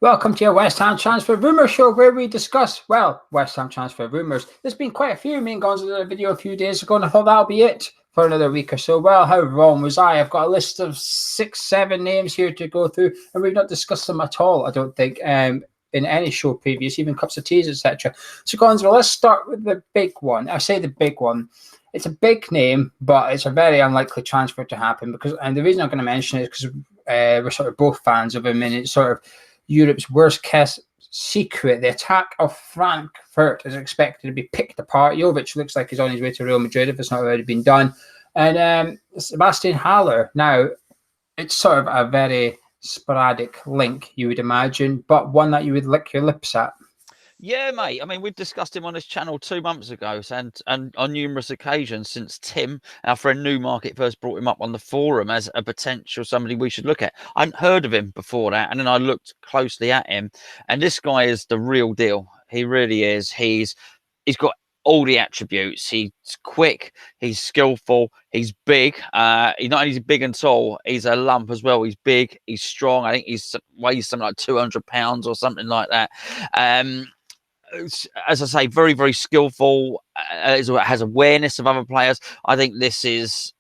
Welcome to your West Ham Transfer Rumours show where we discuss, West Ham Transfer Rumours. There's been quite a few. Me and Gonzo did a video a few days ago and I thought that'll be it for another week or so. Well, how wrong was I? I've got a list of 6-7 names here to go through and we've not discussed them at all, I don't think, in any show previous, even cups of teas, etc. So Gonzo, let's start with the big one. I say the big one. It's a big name, but it's a very unlikely transfer to happen and the reason I'm going to mention it is because we're sort of both fans of him and it's sort of Europe's worst case secret. The attack of Frankfurt is expected to be picked apart. Jovic looks like he's on his way to Real Madrid if it's not already been done. And Sebastian Haller. Now, it's sort of a very sporadic link, you would imagine, but one that you would lick your lips at. Yeah, mate. I mean, we've discussed him on this channel 2 months ago and on numerous occasions since Tim, our friend Newmarket, first brought him up on the forum as a potential somebody we should look at. I hadn't heard of him before that, and then I looked closely at him, and this guy is the real deal. He really is. He's got all the attributes. He's quick, he's skillful, he's big. He's not only big and tall, he's a lump as well. He's big, he's strong. I think he's weighs something like 200 pounds or something like that. As I say, very, very skillful, has awareness of other players. I think this is...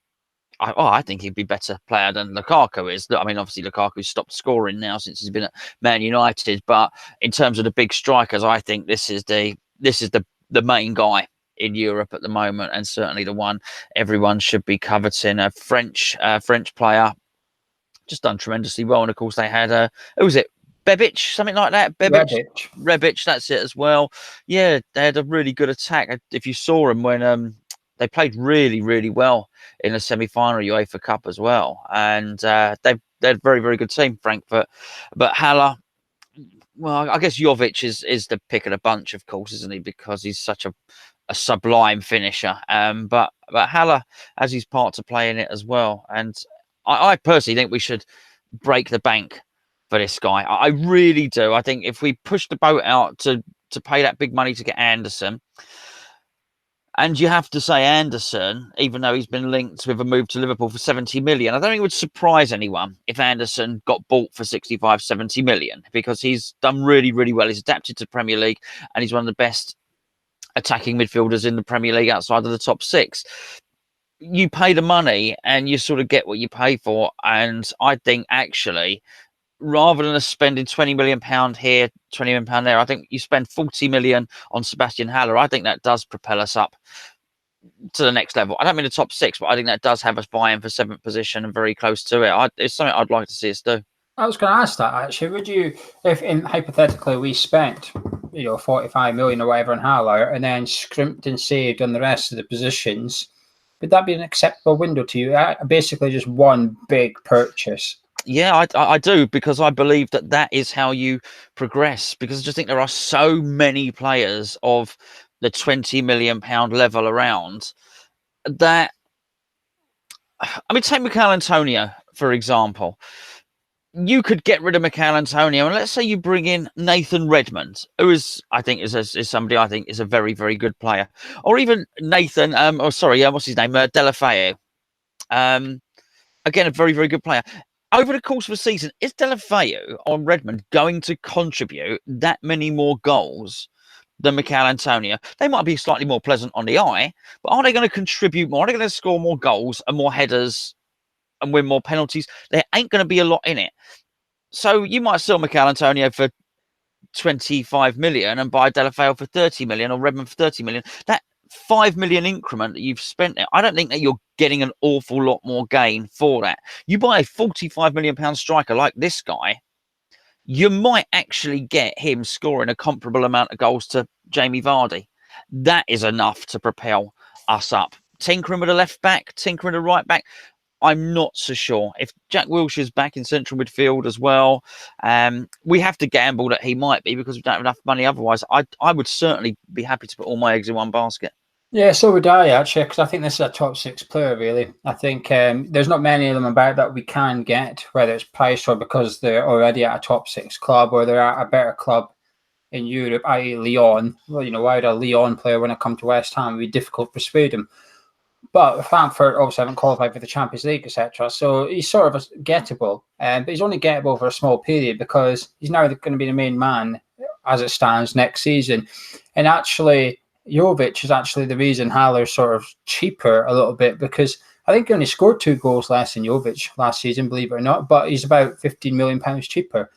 I think he'd be a better player than Lukaku is. I mean, obviously, Lukaku's stopped scoring now since he's been at Man United. But in terms of the big strikers, I think this is the main guy in Europe at the moment, and certainly the one everyone should be coveting. A French player, just done tremendously well. And of course, they had who was it? Bebic, something like that. Rebic, that's it as well. Yeah, they had a really good attack. If you saw them when they played really, really well in the semi-final UEFA Cup as well, and they're a very, very good team, Frankfurt. But Haller, well, I guess Jovic is the pick of the bunch, of course, isn't he? Because he's such a sublime finisher. But Haller has his part to play in it as well. And I personally think we should break the bank for this guy. I really do. I think if we push the boat out to pay that big money to get Anderson, and you have to say Anderson, even though he's been linked with a move to Liverpool for 70 million, I don't think it would surprise anyone if Anderson got bought for 65, 70 million, because he's done really, really well. He's adapted to the Premier League and he's one of the best attacking midfielders in the Premier League outside of the top 6. You pay the money and you sort of get what you pay for. And I think actually, rather than spending £20 million here, £20 million there, I think you spend 40 million on Sebastian Haller. I think that does propel us up to the next level. I don't mean the top 6, but I think that does have us vying for 7th position and very close to it. It's something I'd like to see us do. I was going to ask that actually. Would you, if hypothetically we spent 45 million or whatever on Haller and then scrimped and saved on the rest of the positions, would that be an acceptable window to you? Basically, just one big purchase. Yeah, I do, because I believe that is how you progress, because I just think there are so many players of the £20 million level around that. I mean, take Michail Antonio, for example. You could get rid of Michail Antonio and let's say you bring in Nathan Redmond, who I think is somebody I think is a very, very good player. Or even Nathan, what's his name? Delafeu. Again, a very, very good player. Over the course of a season, is Delafeu or Redmond going to contribute that many more goals than Michail Antonio? They might be slightly more pleasant on the eye, but are they going to contribute more? Are they going to score more goals and more headers and win more penalties? There ain't going to be a lot in it. So you might sell Michail Antonio for 25 million and buy Delafeu for 30 million or Redmond for 30 million. That 5 million increment that you've spent there, I don't think that you're getting an awful lot more gain for that. You buy a 45 million pound striker like this guy, you might actually get him scoring a comparable amount of goals to Jamie Vardy. That is enough to propel us up. Tinkering with a left back, tinkering with a right back, I'm not so sure. If Jack Wilshere's back in central midfield as well, we have to gamble that he might be, because we don't have enough money otherwise. I would certainly be happy to put all my eggs in one basket. Yeah, so would I, actually, because I think this is a top 6 player, really. I think there's not many of them about that we can get, whether it's priced or because they're already at a top 6 club or they're at a better club in Europe, i.e. Lyon. Well, why would a Lyon player, when it comes to West Ham, it would be difficult to persuade him? But Frankfurt obviously haven't qualified for the Champions League, etc. So he's sort of gettable, but he's only gettable for a small period because he's now going to be the main man as it stands next season. And actually, Jovic is actually the reason Haller's sort of cheaper a little bit because I think he only scored 2 goals less than Jovic last season, believe it or not, but he's about £15 million cheaper.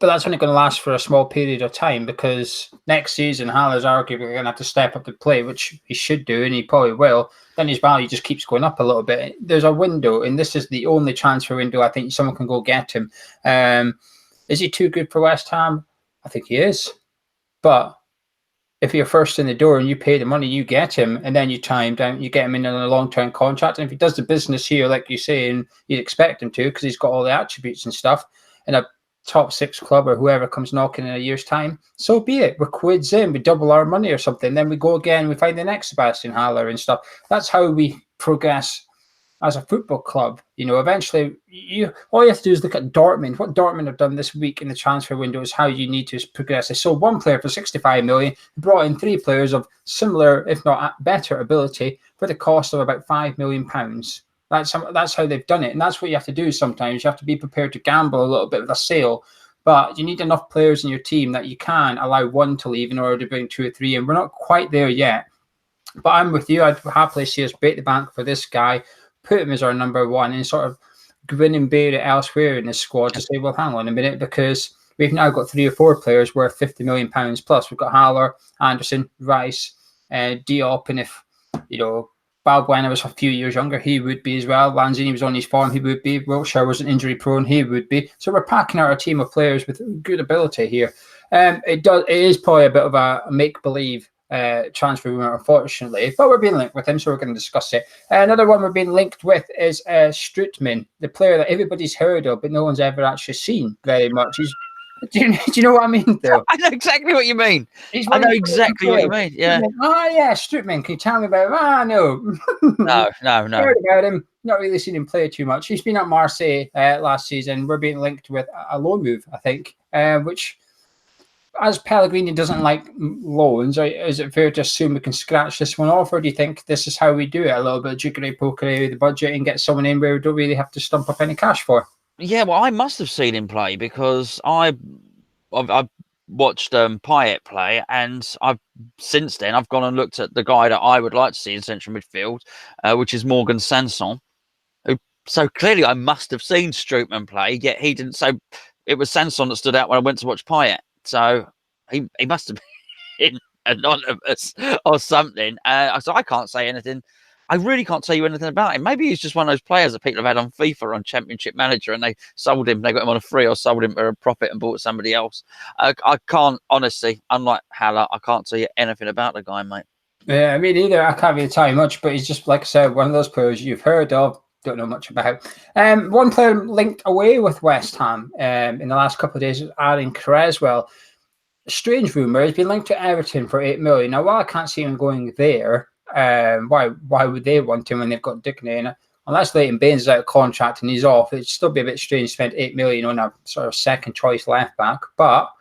But that's only going to last for a small period of time because next season Haller's arguably going to have to step up to play, which he should do, and he probably will. Then his value just keeps going up a little bit. There's a window, and this is the only transfer window I think someone can go get him. Is he too good for West Ham? I think he is. But if you're first in the door and you pay the money, you get him, and then you tie him down, you get him in on a long-term contract. And if he does the business here, like you say, and you'd expect him to, because he's got all the attributes and stuff, and a top 6 club or whoever comes knocking in a year's time, so be it. We're quids in, we double our money or something, then we go again, we find the next Sebastian Haller and stuff. That's how we progress as a football club. You know, eventually all you have to do is look at Dortmund. What Dortmund have done this week in the transfer window is how you need to progress. They sold 1 player for 65 million, brought in 3 players of similar, if not better ability for the cost of about £5 million. That's how they've done it. And that's what you have to do sometimes. You have to be prepared to gamble a little bit with a sale. But you need enough players in your team that you can allow one to leave in order to bring 2 or 3. And we're not quite there yet. But I'm with you. I'd happily see us break the bank for this guy, put him as our number 1, and sort of grin and bear it elsewhere in this squad to say, well, hang on a minute, because we've now got 3 or 4 players worth £50 million plus. We've got Haller, Anderson, Rice, Diop, and if, Balbuena was a few years younger, he would be as well. Lanzini was on his form, he would be. Wilshere wasn't injury prone, he would be. So we're packing out a team of players with good ability here. It is probably a bit of a make-believe transfer rumor, unfortunately, but we're being linked with him, so we're going to discuss it. Another one we're being linked with is Strootman, the player that everybody's heard of, but no one's ever actually seen very much. Do you know what I mean, though? I know exactly what you mean. I know exactly what you mean. Yeah. Yeah, Strootman. Can you tell me about him? No. No. Heard about him. Not really seen him play too much. He's been at Marseille last season. We're being linked with a loan move, I think, which, as Pellegrini doesn't like loans, is it fair to assume we can scratch this one off, or do you think this is how we do it? A little bit of jiggery-pokery with the budget and get someone in where we don't really have to stump up any cash for? Yeah, well, I must have seen him play because I've watched Payet play, and since then I've gone and looked at the guy that I would like to see in central midfield, which is Morgan Sanson. So clearly I must have seen Strootman play, yet he didn't. So it was Sanson that stood out when I went to watch Payet. So he must have been anonymous or something. So I can't say anything. I really can't tell you anything about him. Maybe he's just one of those players that people have had on FIFA, on Championship Manager, and they sold him. They got him on a free or sold him for a profit and bought somebody else. I can't, honestly, unlike Haller, I can't tell you anything about the guy, mate. Yeah, I mean, either I can't really tell you much, but he's just, like I said, one of those players you've heard of, don't know much about. One player linked away with West Ham in the last couple of days is Aaron Cressell. Strange rumour, he's been linked to Everton for £8 million. Now, while I can't see him going there, why would they want him when they've got Dickney in it? Unless Leighton Baines is out of contract and he's off, it'd still be a bit strange to spend £8 million on a sort of second choice left back. But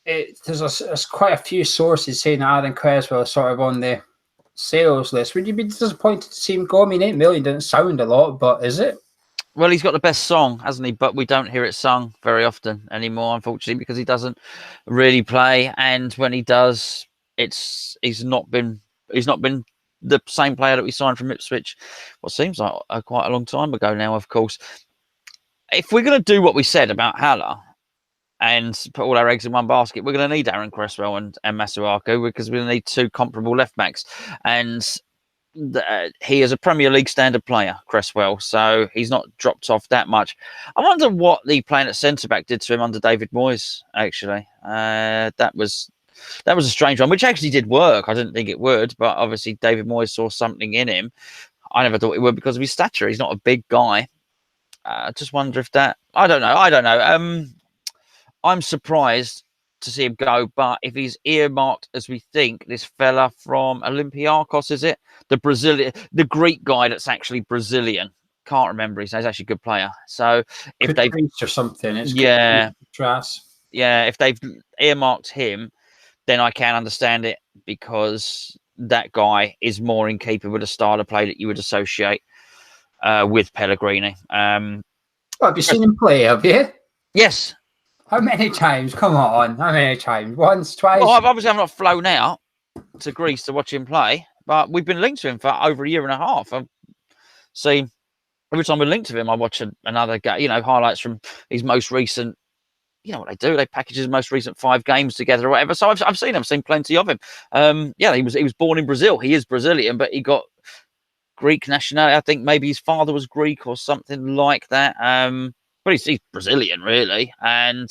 there's quite a few sources saying that Aaron Cressell is sort of on the sales list. Would you be disappointed to see him go? I mean, £8 million doesn't sound a lot, but is it? Well, he's got the best song, hasn't he? But we don't hear it sung very often anymore, unfortunately, because he doesn't really play. And when he does, he's not been the same player that we signed from Ipswich, what seems like quite a long time ago now, of course. If we're going to do what we said about Haller and put all our eggs in one basket, we're going to need Aaron Cressell and Masuaku, because we're going to need 2 comparable left backs. And he is a Premier League standard player, Cressell, so he's not dropped off that much. I wonder what the playing at centre-back did to him under David Moyes, actually. That was a strange one, which actually did work. I didn't think it would, but obviously David Moyes saw something in him. I never thought it would because of his stature. He's not a big guy. I just wonder if that... I don't know. I'm surprised to see him go, but if he's earmarked as we think, this fella from Olympiacos, is it? The Greek guy that's actually Brazilian. Can't remember his name. He's actually a good player. So if they've... or something. It's if they've earmarked him, then I can understand it, because that guy is more in keeping with the style of play that you would associate with Pellegrini. Have you seen him play? Have you? Yes. How many times? Come on, how many times? Once, twice? Well, obviously I'm not flown out to Greece to watch him play, but we've been linked to him for over a year and a half. I've seen every time we're linked to him, I watch another game. Highlights from his most recent. You know what they do? They package his most recent 5 games together or whatever. So I've seen him, seen plenty of him. He was born in Brazil. He is Brazilian, but he got Greek nationality. I think maybe his father was Greek or something like that. But he's Brazilian, really, and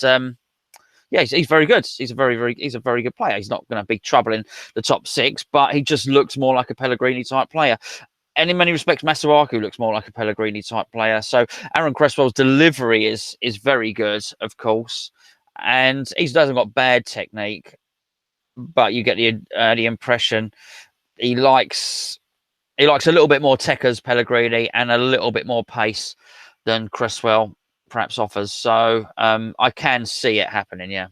he's very good. He's a very good player. He's not going to be trouble in the top 6, but he just looks more like a Pellegrini type player. And in many respects, Masuaku looks more like a Pellegrini type player. So Aaron Cresswell's delivery is very good, of course, and he hasn't got bad technique, but you get the impression he likes a little bit more tech as Pellegrini and a little bit more pace than Cresswell perhaps offers. So I can see it happening. Yeah.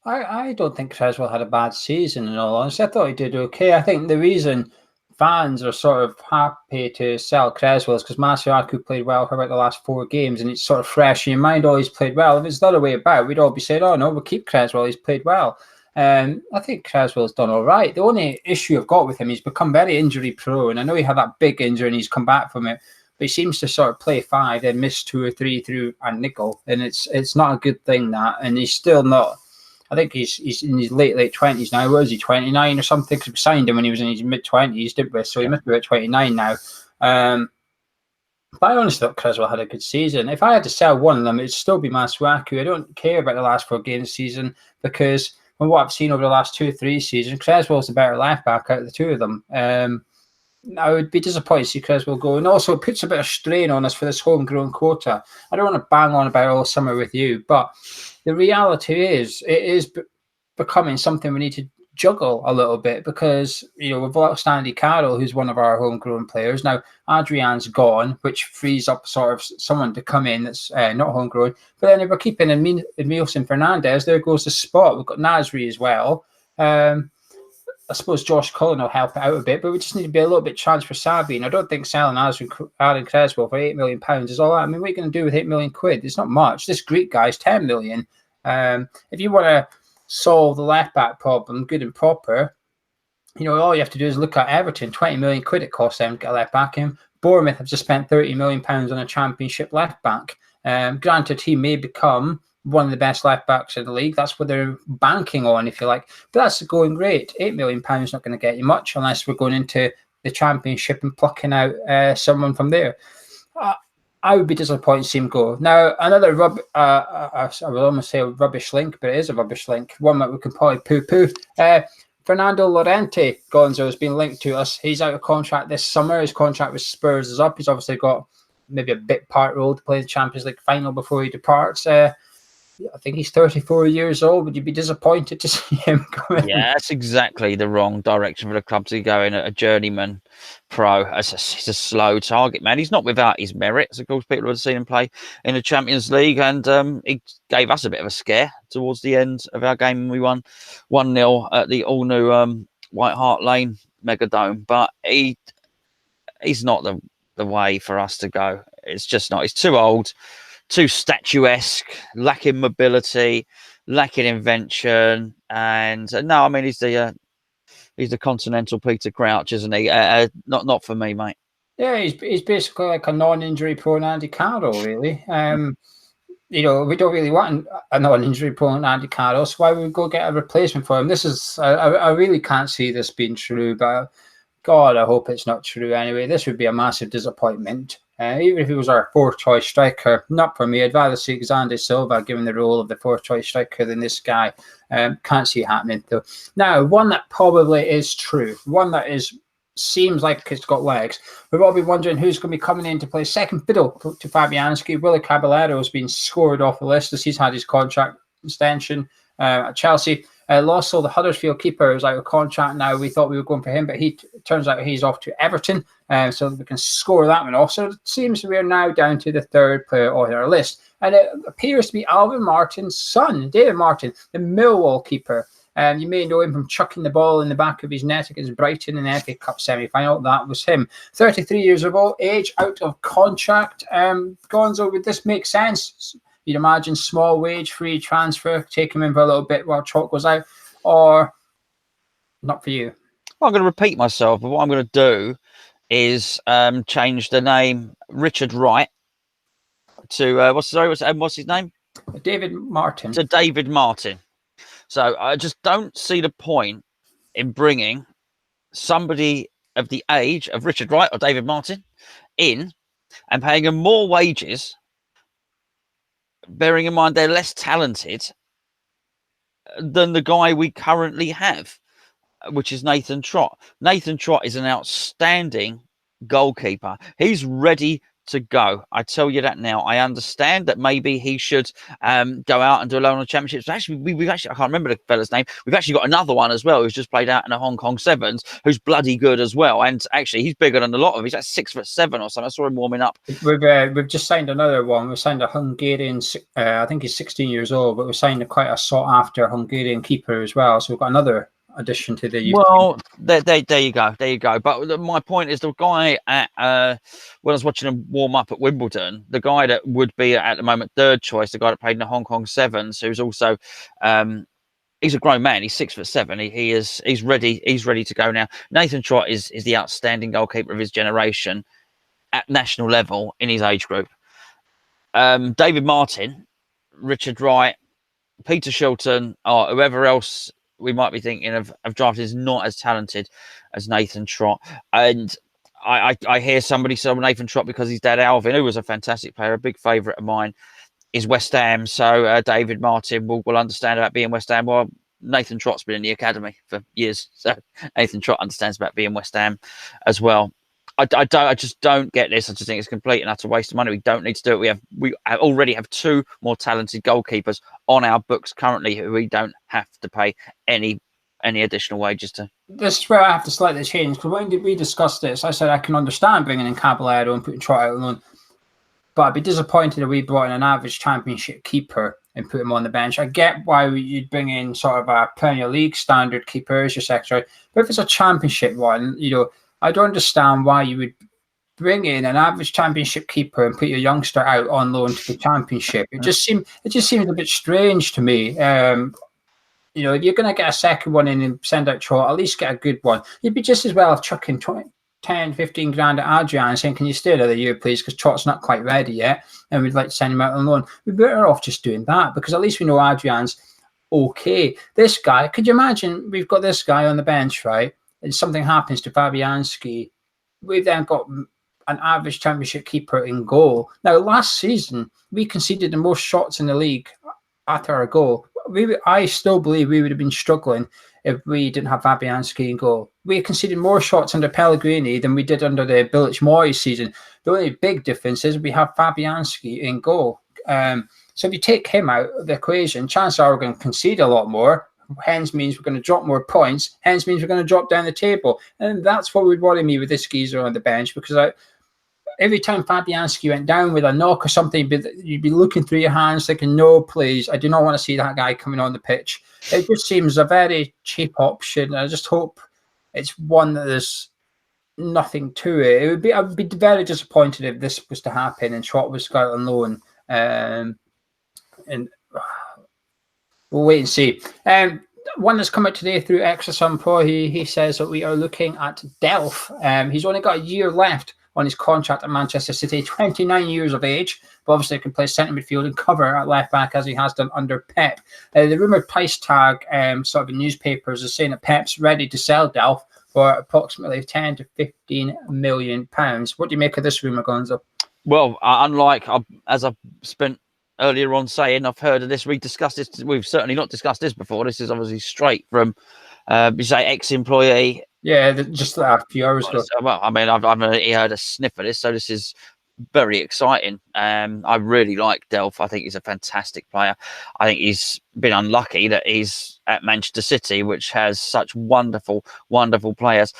I don't think Cresswell had a bad season, in all honesty. I thought he did okay. I think the reason fans are sort of happy to sell Cresswell is because Masuaku played well for about the last 4 games, and it's sort of fresh in your mind. Oh, he's played well. If it's the other way about, we'd all be saying, oh, no, we'll keep Cresswell. He's played well. I think Cresswell's done all right. The only issue I've got with him, he's become very injury prone. I know he had that big injury and he's come back from it, but he seems to sort of play 5, then miss 2 or 3 through a nickel, and it's not a good thing, that. And he's still not. I think he's in his late 20s now. What is he, 29 or something? Because we signed him when he was in his mid-20s, didn't we? So he must be about 29 now. But I honestly thought Cresswell had a good season. If I had to sell one of them, it'd still be Masuaku. I don't care about the last 4 games season, because from what I've seen over the last 2 or 3 seasons, Cresswell's the better left back out of the 2 of them. I would be disappointed to see Cresswell go. And also, it puts a bit of strain on us for this homegrown quota. I don't want to bang on about all summer with you, but the reality is, it is becoming something we need to juggle a little bit, because, we've lost Andy Carroll, who's one of our homegrown players. Now, Adrian's gone, which frees up sort of someone to come in that's not homegrown. But then if we're keeping Emilson Fernandez, there goes the spot. We've got Nasri as well. I suppose Josh Cullen will help it out a bit, but we just need to be a little bit transfer savvy. And I don't think selling Aaron Cresswell for £8 million is all that. I mean, what are you going to do with £8 million? It's not much. This Greek guy's 10 million. If you want to solve the left back problem good and proper, all you have to do is look at Everton. 20 million quid it costs them to get a left back in. Bournemouth have just spent £30 million on a championship left back. Granted, he may become one of the best left backs in the league. That's what they're banking on, if you like. But that's going great. £8 million is not going to get you much unless we're going into the championship and plucking out someone from there. I would be disappointed to see him go. Now, another I would almost say a rubbish link, but it is a rubbish link. One that we can probably poo-poo. Fernando Llorente, Gonzo, has been linked to us. He's out of contract this summer. His contract with Spurs is up. He's obviously got maybe a bit part role to play the Champions League final before he departs. I think he's 34 years old. Would you be disappointed to see him come in? Yeah, that's exactly the wrong direction for the club to go in. A journeyman pro. He's a slow target, man. He's not without his merits. Of course, people have seen him play in the Champions League, and he gave us a bit of a scare towards the end of our game. We won 1-0 at the all-new White Hart Lane Megadome. But he's not the way for us to go. It's just not. He's too old, too statuesque, lacking mobility, lacking invention, and no, I mean he's the continental Peter Crouch, isn't he? Not for me, mate. Yeah, he's basically like a non-injury prone Andy Carroll, really. We don't really want a non-injury prone Andy Carroll, so why would we go get a replacement for him? This is I really can't see this being true, but God, I hope it's not true anyway. This would be a massive disappointment. Even if he was our 4th choice striker, not for me. I'd rather see Xander Silva given the role of the 4th choice striker than this guy. Can't see it happening though. Now, one that probably is true, one that seems like it's got legs. We've all been wondering who's going to be coming in to play second fiddle to Fabianski. Willie Caballero has been scored off the list as he's had his contract extension at Chelsea. Also, the Huddersfield keeper is out of contract now. We thought we were going for him, but turns out he's off to Everton, so we can score that one off. So it seems we are now down to the 3rd player on our list. And it appears to be Alvin Martin's son, David Martin, the Millwall keeper. You may know him from chucking the ball in the back of his net against Brighton in the FA Cup semi-final. That was him. 33 years of age, out of contract. Gonzo, would this make sense? You'd imagine small wage, free transfer, take him in for a little bit while Chalk goes out, or not for you? Well, I'm going to repeat myself, but what I'm going to do is change the name Richard Wright to what's his name? David Martin. To David Martin. So I just don't see the point in bringing somebody of the age of Richard Wright or David Martin in and paying them more wages, bearing in mind they're less talented than the guy we currently have, which is Nathan Trott. Nathan Trott is an outstanding goalkeeper. He's ready to go. I tell you that now. I understand that maybe he should go out and do a loan on the championships. Actually, we've actually, I can't remember the fella's name. We've actually got another one as well who's just played out in the Hong Kong Sevens, who's bloody good as well. And actually, he's bigger than a lot of. He's like 6'7" or something. I saw him warming up. We've just signed another one. We signed a Hungarian. I think he's 16 years old, but we signed quite a sought after Hungarian keeper as well. So we've got another addition to the youth team. There you go. But my point is, the guy at when I was watching him warm up at Wimbledon, the guy that would be at the moment third choice, the guy that played in the Hong Kong Sevens, who's also he's a grown man. He's 6'7". He's ready to go now. Nathan Trott is the outstanding goalkeeper of his generation at national level in his age group. David Martin, Richard Wright, Peter Shilton, or whoever else we might be thinking of drafted is not as talented as Nathan Trott. And I hear somebody say Nathan Trott because his dad Alvin, who was a fantastic player, a big favourite of mine, is West Ham. So David Martin will understand about being West Ham. Well, Nathan Trott's been in the academy for years, so Nathan Trott understands about being West Ham as well. I just don't get this. I just think it's a complete and utter waste of money. We don't need to do it. We already have two more talented goalkeepers on our books currently who we don't have to pay any additional wages to. This is where I have to slightly change, because when we discussed this, I said I can understand bringing in Caballero and putting Trott out alone, but I'd be disappointed if we brought in an average championship keeper and put him on the bench. I get why you'd bring in sort of a Premier League standard keeper as your secretary, but if it's a championship one, I don't understand why you would bring in an average championship keeper and put your youngster out on loan to the championship. It just seems a bit strange to me. If you're going to get a second one in and send out Trott, at least get a good one. You'd be just as well chucking 10, 15 grand at Adrian and saying, can you stay another year, please? Because Trott's not quite ready yet, and we'd like to send him out on loan. We're better off just doing that, because at least we know Adrian's okay. This guy, could you imagine, we've got this guy on the bench, right? And something happens to Fabianski. We've then got an average championship keeper in goal. Now, last season, we conceded the most shots in the league after our goal. I still believe we would have been struggling if we didn't have Fabianski in goal. We conceded more shots under Pellegrini than we did under the Bilic-Moyes season. The only big difference is we have Fabianski in goal. So if you take him out of the equation, chances are we're going to concede a lot more. Hence means we're going to drop more points. Hence means we're going to drop down the table. And that's what would worry me with this geezer on the bench, because every time Fabianski went down with a knock or something, you'd be looking through your hands thinking, no, please, I do not want to see that guy coming on the pitch. It just seems a very cheap option. I just hope it's one that there's nothing to it. I would be very disappointed if this was to happen and Trott was out on loan. And we'll wait and see. One that's come out today through Exersun Pro, he says that we are looking at Delph. He's only got a year left on his contract at Manchester City, 29 years of age, but obviously can play centre midfield and cover at left back as he has done under Pep. The rumoured price tag sort of in newspapers is saying that Pep's ready to sell Delph for approximately 10 to 15 million pounds. What do you make of this rumour, Gonzo? Well, unlike as I've spent earlier on saying, I've heard of this. We discussed this. We've certainly not discussed this before. This is obviously straight from, you say, ex-employee. Yeah, just a few hours ago. Well, I mean, I've only heard a sniff of this, so this is very exciting. I really like Delph. I think he's a fantastic player. I think he's been unlucky that he's at Manchester City, which has such wonderful, wonderful players.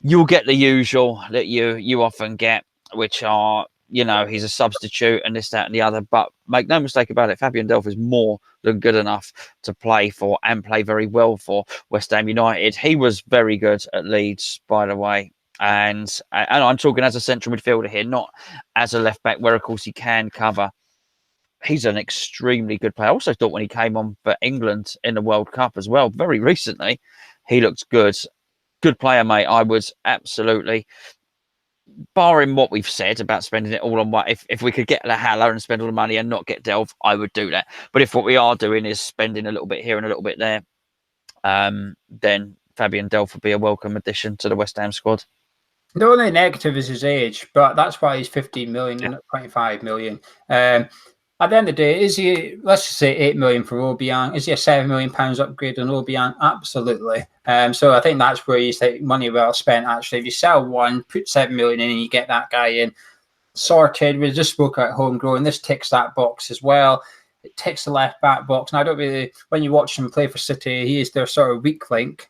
You'll get the usual that you often get, which are he's a substitute and this, that, and the other. But make no mistake about it, Fabian Delph is more than good enough to play for and play very well for West Ham United. He was very good at Leeds, by the way. And I'm talking as a central midfielder here, not as a left back, where of course he can cover. He's an extremely good player. I also thought when he came on for England in the World Cup as well, very recently, he looked good. Good player, mate. I would absolutely, barring what we've said about spending it all on what, if we could get the Haller and spend all the money and not get Delph, I would do that. But if what we are doing is spending a little bit here and a little bit there, then Fabian Delph would be a welcome addition to the West Ham squad. The only negative is his age, but that's why he's 15 million and not 25 million. At the end of the day, is he, let's just say 8 million for Obiang? Is he a £7 million upgrade on Obiang? Absolutely. So I think that's where you say money well spent, actually. If you sell one, put 7 million in and you get that guy in. Sorted. We just spoke about homegrown. This ticks that box as well. It ticks the left back box. And I don't really, when you watch him play for City, he is their sort of weak link.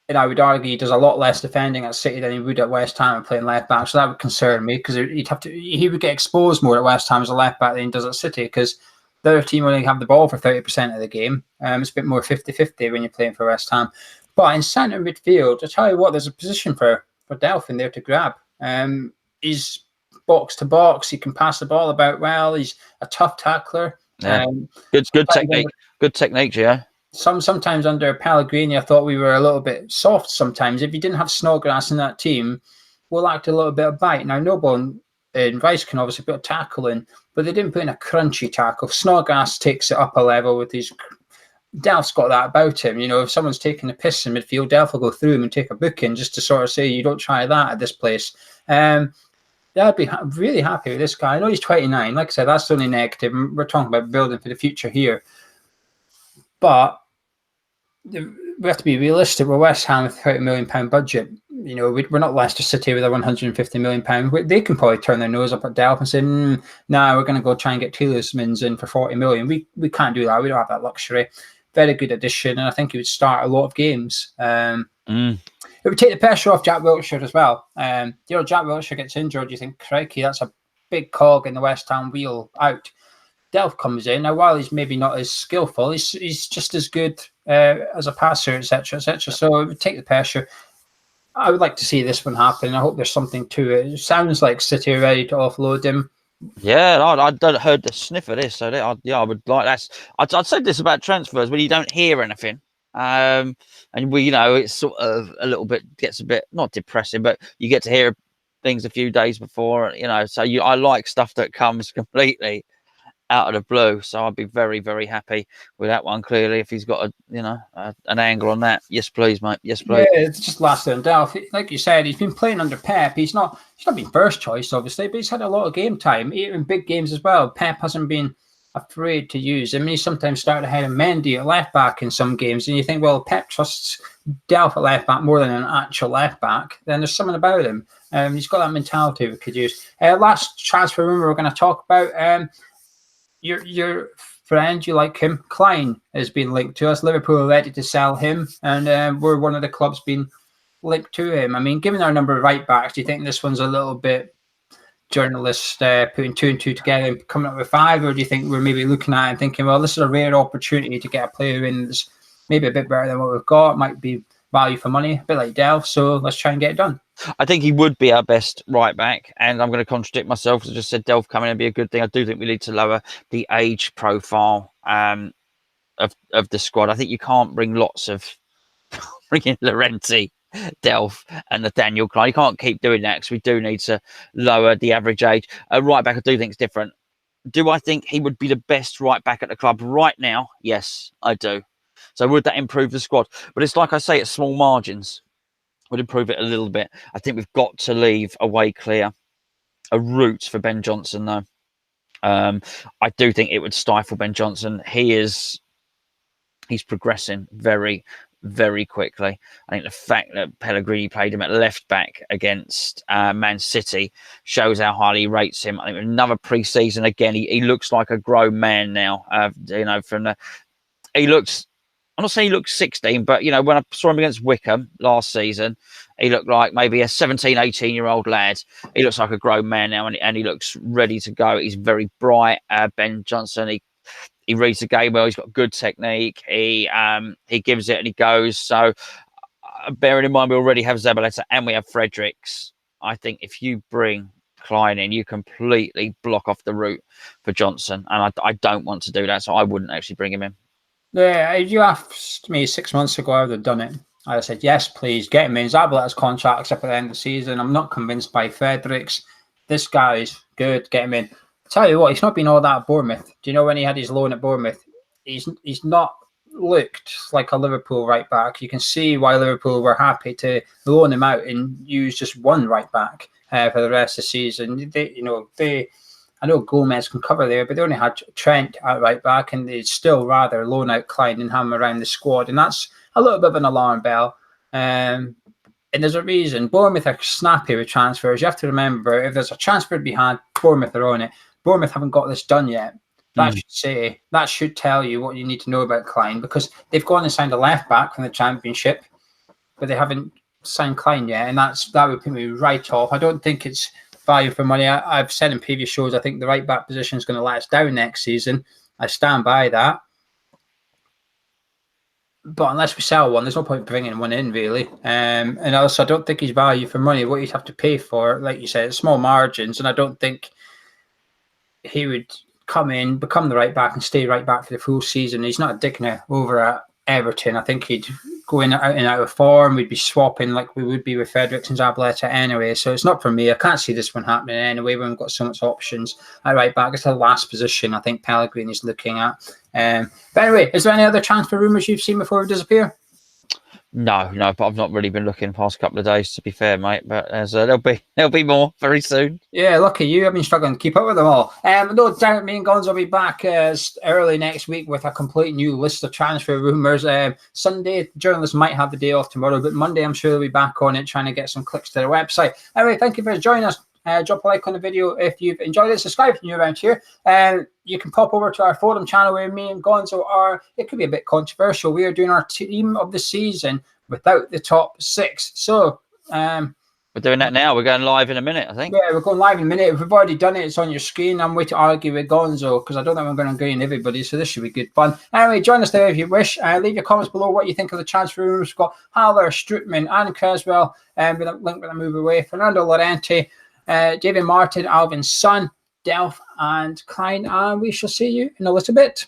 And I would argue he does a lot less defending at City than he would at West Ham and playing left back. So that would concern me, because he would get exposed more at West Ham as a left back than he does at City, because the other team only have the ball for 30% of the game. It's a bit more 50-50 when you're playing for West Ham. But in centre midfield, I tell you what, there's a position for Delph in there to grab. He's box to box. He can pass the ball about well. He's a tough tackler. Yeah. Good technique. Good technique, yeah. Sometimes under Pellegrini, I thought we were a little bit soft sometimes. If you didn't have Snodgrass in that team, we lacked a little bit of bite. Now, Noble and Rice can obviously put a tackle in, but they didn't put in a crunchy tackle. Snodgrass takes it up a level with his... Delph's got that about him. If someone's taking a piss in midfield, Delph will go through him and take a booking just to sort of say, you don't try that at this place. I'd be really happy with this guy. I know he's 29. Like I said, that's the only negative. We're talking about building for the future here. But we have to be realistic. We're West Ham with a £30 million budget. We're not Leicester City with a £150 million. They can probably turn their nose up at Delph and say, nah, we're going to go try and get Tielemans in for 40 million. We can't do that. We don't have that luxury. Very good addition, and I think he would start a lot of games. It would take the pressure off Jack Wilshere as well. Jack Wilshere gets injured, you think, crikey, that's a big cog in the West Ham wheel out. Delph comes in. Now, while he's maybe not as skillful, he's just as good as a passer, etc., etc. So it would take the pressure. I would like to see this one happen. I hope there's something to it. It sounds like City are ready to offload him. Yeah, I heard the sniff of this, so I would like that. I'd said this about transfers when you don't hear anything, and it's sort of a little bit gets a bit not depressing, but you get to hear things a few days before, So I like stuff that comes completely out of the blue, so I'd be very, very happy with that one. Clearly, if he's got an angle on that, yes please, mate, yes please. Yeah, it's just last on Delph. Like you said, he's been playing under Pep. He's not been first choice, obviously, but he's had a lot of game time, even in big games as well. Pep hasn't been afraid to use him. He sometimes started ahead of Mendy at left back in some games, and you think, well, Pep trusts Delph at left back more than an actual left back. Then there's something about him. He's got that mentality we could use. Last transfer rumour we're going to talk about. Your friend, you like him, Clyne, has been linked to us. Liverpool are ready to sell him, and we're one of the clubs being linked to him. I mean, given our number of right backs, do you think this one's a little bit journalists putting two and two together and coming up with five, or do you think we're maybe looking at it and thinking, well, this is a rare opportunity to get a player in that's maybe a bit better than what we've got, might be value for money, a bit like Delph, so let's try and get it done. I think he would be our best right back, and I'm going to contradict myself because I just said Delph coming in and be a good thing. I do think we need to lower the age profile of the squad. I think you can't bring lots of bringing Llorente, Delph, and Nathaniel Clyne. You can't keep doing that because we do need to lower the average age. Right back, I do think it's different. Do I think he would be the best right back at the club right now? Yes, I do. So would that improve the squad? But it's like I say, it's small margins. Would improve it a little bit. I think we've got to leave a way clear, a route for Ben Johnson, though. I do think it would stifle Ben Johnson. He's progressing very, very quickly. I think the fact that Pellegrini played him at left back against Man City shows how highly he rates him. I think another pre-season again, he looks like a grown man now. He looks I'm not saying he looks 16, but, you know, when I saw him against Wickham last season, he looked like maybe a 17, 18-year-old lad. He looks like a grown man now, and he looks ready to go. He's very bright. Ben Johnson, he reads the game well. He's got good technique. He gives it and he goes. So, bearing in mind we already have Zabaleta and we have Fredericks, I think if you bring Clyne in, you completely block off the route for Johnson, and I don't want to do that, so I wouldn't actually bring him in. Yeah, if you asked me 6 months ago, I would have done it. I'd have said, yes, please, get him in. Zabaleta's contract's up at the end of the season. I'm not convinced by Fredericks. This guy is good, get him in. I tell you what, he's not been all that at Bournemouth. Do you know when he had his loan at Bournemouth? He's not looked like a Liverpool right back. You can see why Liverpool were happy to loan him out and use just one right back for the rest of the season. I know Gomez can cover there, but they only had Trent at right back, and they'd still rather loan out Clyne and have him around the squad. And that's a little bit of an alarm bell. And there's a reason. Bournemouth are snappy with transfers. You have to remember, if there's a transfer to be had, Bournemouth are on it. Bournemouth haven't got this done yet. That should tell you what you need to know about Clyne, because they've gone and signed a left back from the Championship, but they haven't signed Clyne yet, and that would put me right off. I don't think it's value for money. I've said in previous shows, I think the right back position is going to let us down next season. I stand by that. But unless we sell one, there's no point bringing one in, really. And also, I don't think he's value for money. What you'd have to pay for, like you said, small margins, and I don't think he would come in, become the right back, and stay right back for the full season. He's not a Dickner over at Everton. I think he'd go in out and out of form. We'd be swapping like we would be with Fredericks and Zabaleta anyway. So it's not for me. I can't see this one happening anyway. We've got so much options at right back. It's the last position I think Pellegrini's looking at. But anyway, is there any other transfer rumours you've seen before we disappear? No, but I've not really been looking the past couple of days, to be fair, mate. But there'll be more very soon. Yeah, lucky you. I've been struggling to keep up with them all. No doubt me and Gonzo will be back early next week with a complete new list of transfer rumours. Sunday, journalists might have the day off tomorrow, but Monday I'm sure they'll be back on it, trying to get some clicks to their website. Anyway, thank you for joining us. Drop a like on the video if you've enjoyed it. Subscribe if you're new around here. You can pop over to our forum channel where me and Gonzo are. It could be a bit controversial. We are doing our team of the season without the top six. So we're doing that now. We're going live in a minute, I think. Yeah, we're going live in a minute. If we've already done it, it's on your screen. I'm waiting to argue with Gonzo because I don't think I'm going to agree on everybody. So this should be good fun. Anyway, join us there if you wish. Leave your comments below what you think of the transfer rumors. We've got Haller, Strootman, and Cressell. With a link when I move away. Fernando Llorente, David Martin, Alvin's son, Delph, and Clyne. And we shall see you in a little bit.